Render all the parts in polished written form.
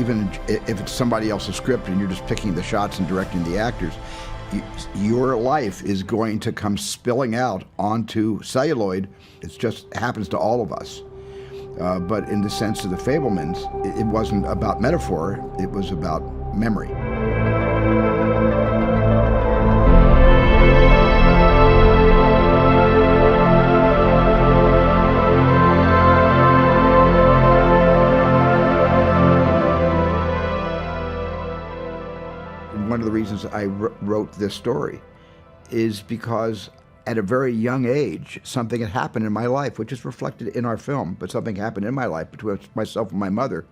even if it's somebody else's script and you're just picking the shots and directing the actors, your life is going to come spilling out onto celluloid. It just happens to all of us. But in the sense of the Fabelmans, it wasn't about metaphor, it was about memory. One of the reasons I wrote this story is because at a very young age, something had happened in my life, which is reflected in our film, but something happened in my life between myself and my mother,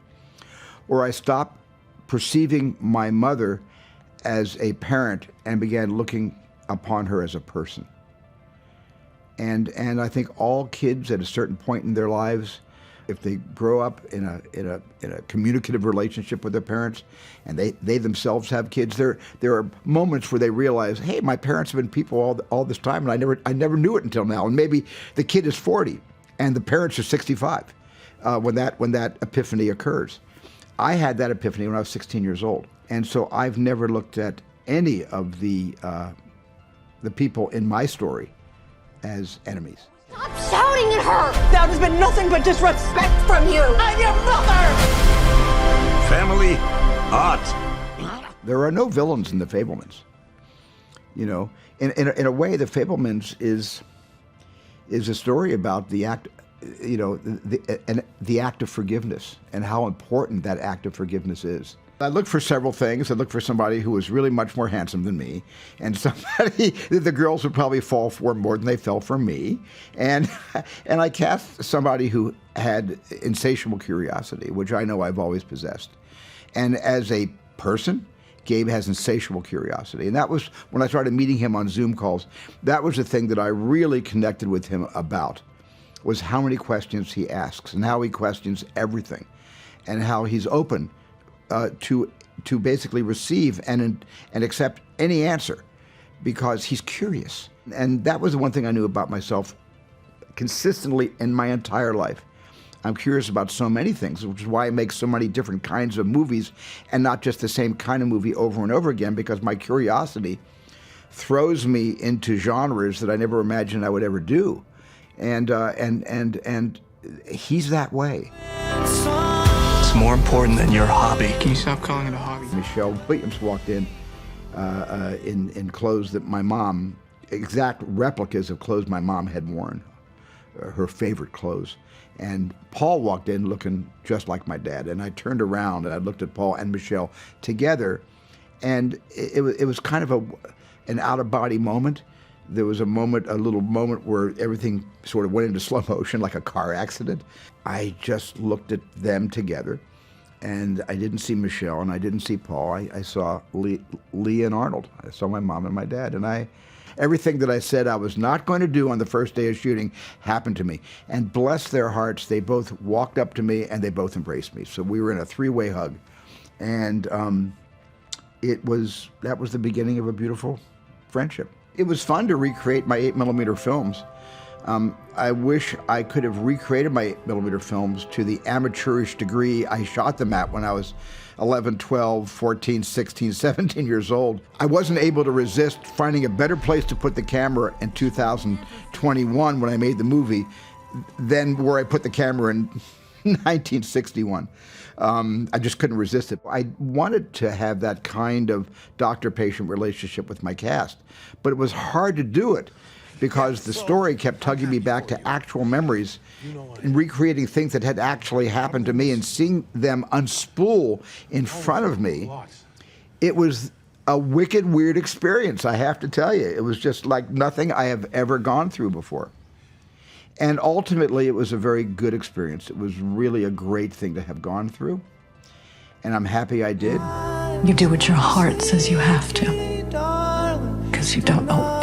where I stopped perceiving my mother as a parent and began looking upon her as a person. And I think all kids at a certain point in their lives, if they grow up in a communicative relationship with their parents, and they themselves have kids, there are moments where they realize, hey, my parents have been people all this time, and I never knew it until now. And maybe the kid is 40, and the parents are 65 when that epiphany occurs. I had that epiphany when I was 16 years old, and so I've never looked at any of the people in my story as enemies. Stop shouting at her! That has been nothing but disrespect from you! I'm your mother! Family art. There are no villains in the Fabelmans. You know, in a way, the Fabelmans is a story about the act, you know, the act of forgiveness and how important that act of forgiveness is. I looked for several things. I looked for somebody who was really much more handsome than me, and somebody that the girls would probably fall for more than they fell for me. And I cast somebody who had insatiable curiosity, which I know I've always possessed. And as a person, Gabe has insatiable curiosity. And that was, when I started meeting him on Zoom calls, that was the thing that I really connected with him about, was how many questions he asks and how he questions everything and how he's open to basically receive and accept any answer because he's curious. And that was the one thing I knew about myself consistently in my entire life. I'm curious about so many things, which is why I make so many different kinds of movies and not just the same kind of movie over and over again, because my curiosity throws me into genres that I never imagined I would ever do. And he's that way. More important than your hobby. Can you stop calling it a hobby? Michelle Williams walked in clothes that my mom, exact replicas of clothes my mom had worn, her favorite clothes. And Paul walked in looking just like my dad. And I turned around and I looked at Paul and Michelle together, and it was kind of an out-of-body moment. There was a little moment where everything sort of went into slow motion like a car accident. I just looked at them together, and I didn't see Michelle and I didn't see Paul. I saw Lee and Arnold. I saw my mom and my dad, and everything that I said I was not going to do on the first day of shooting happened to me. And bless their hearts, they both walked up to me and they both embraced me. So we were in a three-way hug, and that was the beginning of a beautiful friendship. It was fun to recreate my 8mm films. I wish I could have recreated my 8mm films to the amateurish degree I shot them at when I was 11, 12, 14, 16, 17 years old. I wasn't able to resist finding a better place to put the camera in 2021 when I made the movie than where I put the camera in 1961. I just couldn't resist it. I wanted to have that kind of doctor-patient relationship with my cast, but it was hard to do it because the story kept tugging me back to actual memories and recreating things that had actually happened to me and seeing them unspool in front of me. It was a wicked, weird experience, I have to tell you. It was just like nothing I have ever gone through before. And ultimately, it was a very good experience. It was really a great thing to have gone through, and I'm happy I did. You do what your heart says you have to, because you don't owe